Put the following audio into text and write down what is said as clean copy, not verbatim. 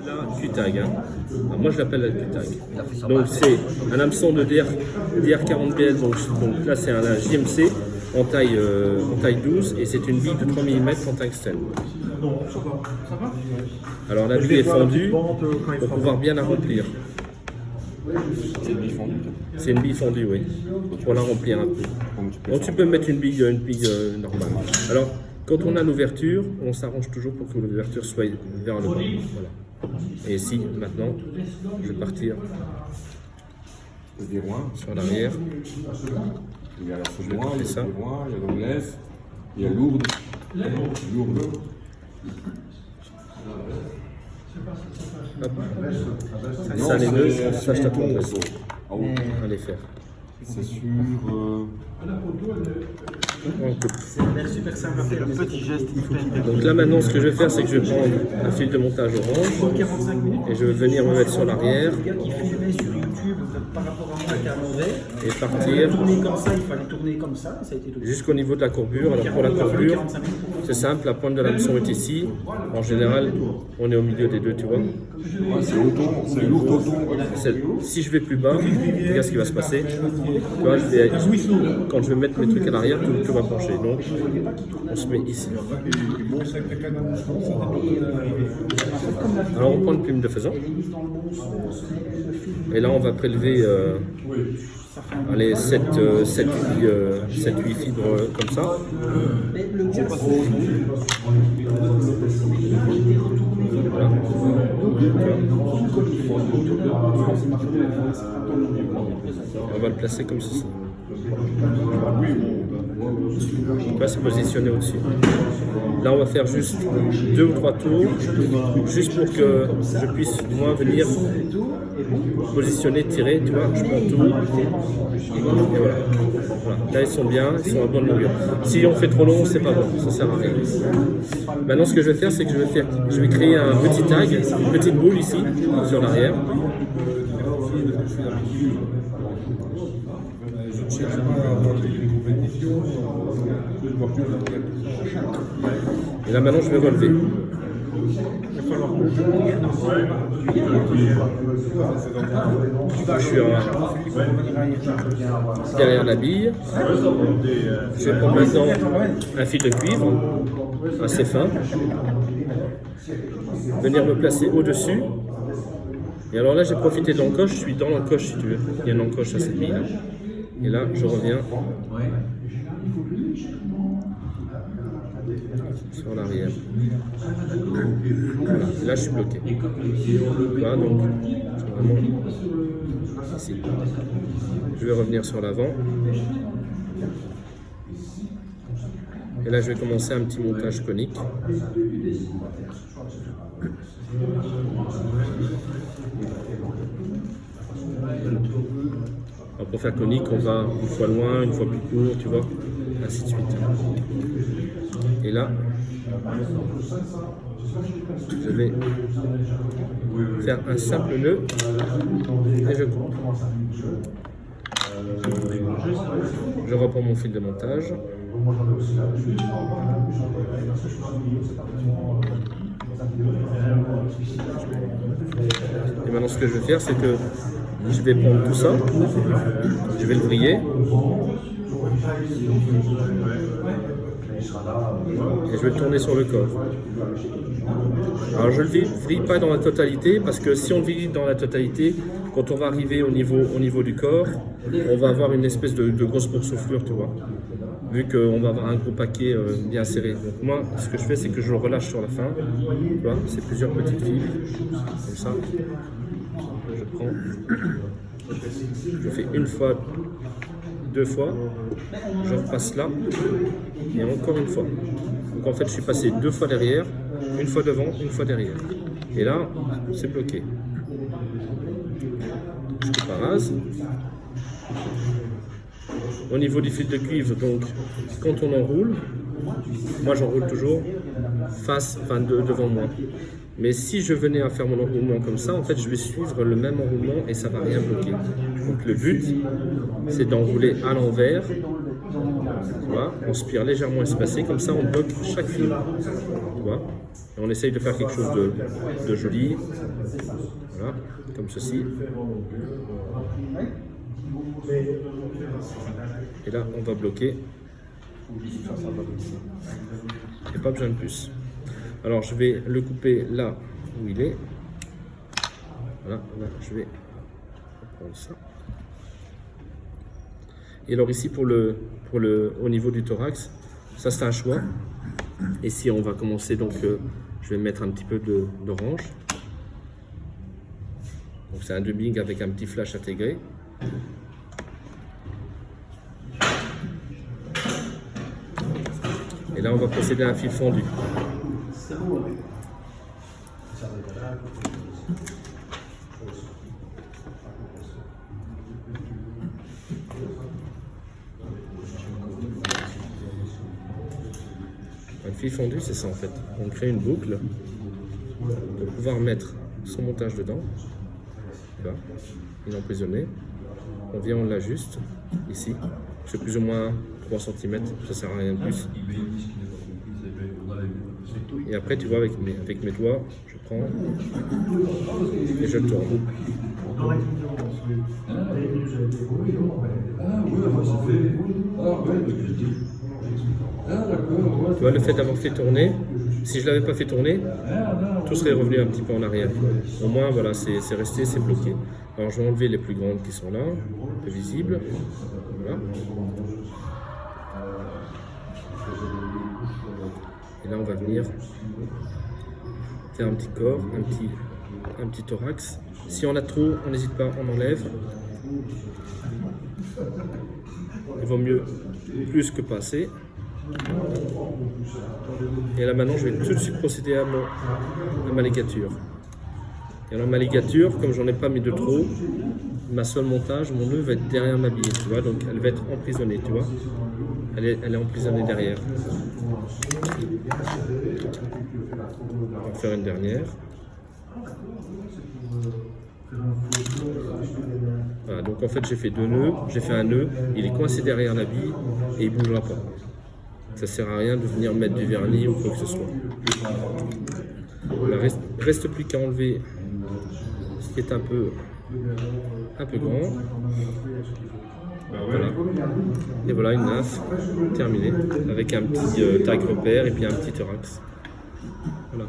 Là, QTAG. Hein. Alors, moi, je l'appelle la QTAG. Donc, c'est un hameçon de DR40BL. Donc là, c'est un JMC en taille 12 et c'est une bille de 3 mm en tungstène. Alors, la bille est fondue pour pouvoir bien la remplir. C'est une bille fondue? C'est une bille fondue, oui. Pour la remplir un peu. Donc, tu peux mettre une bille normale. Alors, quand on a l'ouverture, on s'arrange toujours pour que l'ouverture soit vers le bas. Voilà. Et ici, maintenant, je vais partir sur l'arrière. Il y a la Je vais Fauboin, il y a ça. la Fauboin, il y a l'Anglaise, il y a Lourdes. Lourdes. Hop. Ça, les nœuds, ça, je t'attends. Ah oui, Allez faire. c'est sur... On coupe. C'est super simple à faire, le petit geste hyper. Donc là maintenant ce que je vais faire c'est que je vais prendre un fil de montage orange 45 minutes. et je vais venir me mettre sur l'arrière Le gars qui filmait sur YouTube par rapport à moi qui est à l'envers, et il partir tournait comme ça, il fallait tourner comme ça, ça a été tout. jusqu'au niveau de la courbure. Alors pour la courbure, c'est simple, la pointe de l'hameçon est ici. En général, on est au milieu des deux, tu vois. Ouais, c'est auton, c'est lourd auton. Si je vais plus bas, regarde ce qui va se passer. Tu vois, quand je vais mettre mes trucs à l'arrière, tout va pencher. Donc, on se met ici. Alors, on prend une plume de faisan. Et là, on va prélever 7-8 fibres comme ça. Voilà. On va le placer comme ceci. On va se positionner au-dessus. Là, on va faire juste 2 ou 3 tours, juste pour que je puisse, moi, venir positionner, tirer, tu vois, je prends tout. Et voilà. Voilà. Là, ils sont bien, ils sont à bonne longueur. Si on fait trop long, c'est pas bon, ça sert à rien. Maintenant, ce que je vais faire, c'est que je vais créer un petit tag, une petite boule ici, sur l'arrière. Et là maintenant je vais relever. Je suis derrière la bille. Je vais prendre maintenant un fil de cuivre assez fin. Venir me placer au-dessus. Et alors là j'ai profité de l'encoche, je suis dans l'encoche si tu veux. Il y a une encoche à cette bille là. Et là je reviens sur l'arrière. Voilà. Là je suis bloqué. Voilà, donc c'est vraiment ici. Je vais revenir sur l'avant. Et là je vais commencer un petit montage conique. Alors pour faire conique, on va une fois loin, une fois plus court, tu vois, ainsi de suite. Et là, je vais faire un simple nœud et je coupe. Je reprends mon fil de montage. Et maintenant ce que je vais faire, c'est que je vais prendre tout ça, je vais le vriller. Et je vais le tourner sur le corps. Alors je ne le vrille pas dans la totalité parce que si on le vrille dans la totalité, quand on va arriver au niveau du corps, on va avoir une espèce de grosse boursouflure, tu vois. Vu qu'on va avoir un gros paquet bien serré. Donc moi, ce que je fais, c'est que je le relâche sur la fin. Tu vois, c'est plusieurs petites fibres, comme ça. Je prends, je fais une fois, 2 fois, je repasse là, et encore une fois. Donc en fait, je suis passé 2 fois derrière, une fois devant, une fois derrière. Et là, c'est bloqué. Je coupe à rase. Au niveau du fil de cuivre, donc, quand on enroule, moi j'enroule toujours devant moi. Mais si je venais à faire mon enroulement comme ça, en fait, je vais suivre le même enroulement et ça ne va rien bloquer. Donc le but, c'est d'enrouler à l'envers, tu vois, en spire légèrement espacé, comme ça on bloque chaque fil. Tu vois. Et on essaye de faire quelque chose de joli. Voilà, comme ceci. Et là, on va bloquer. Et pas besoin de plus. Alors, je vais le couper là où il est. Voilà, là, je vais prendre ça. Et alors ici, au niveau du thorax, ça c'est un choix. Ici, on va commencer donc, je vais mettre un petit peu d'orange. Donc c'est un dubbing avec un petit flash intégré. Et là, on va procéder à un fil fondu. Un fil fondu, c'est ça en fait. On crée une boucle pour pouvoir mettre son montage dedans. Là, il est emprisonné. On vient, on l'ajuste ici. C'est plus ou moins 3 cm, ça sert à rien de plus. Et après, tu vois, avec mes doigts, je prends et je tourne. Tu vois, le fait d'avoir fait tourner, si je ne l'avais pas fait tourner, tout serait revenu un petit peu en arrière. Au moins, voilà, c'est resté, c'est bloqué. Alors, je vais enlever les plus grandes qui sont là, un peu visibles. Voilà. Et là, on va venir faire un petit corps, un petit thorax. Si on a trop, on n'hésite pas, on enlève. Il vaut mieux plus que pas assez. Et là maintenant, je vais tout de suite procéder à ma ligature. Et alors ma ligature, comme j'en ai pas mis de trop, ma seule montage, mon nœud va être derrière ma bille, tu vois, donc elle va être emprisonnée, tu vois. Elle est emprisonnée derrière. On va faire une dernière. Voilà, donc en fait j'ai fait 2 nœuds, j'ai fait un nœud, il est coincé derrière la bille et il ne bougera pas. Ça sert à rien de venir mettre du vernis ou quoi que ce soit. Il ne reste plus qu'à enlever ce qui est un peu grand. Voilà. Et voilà une nymphe terminée avec un petit tag repère et puis un petit thorax. Voilà.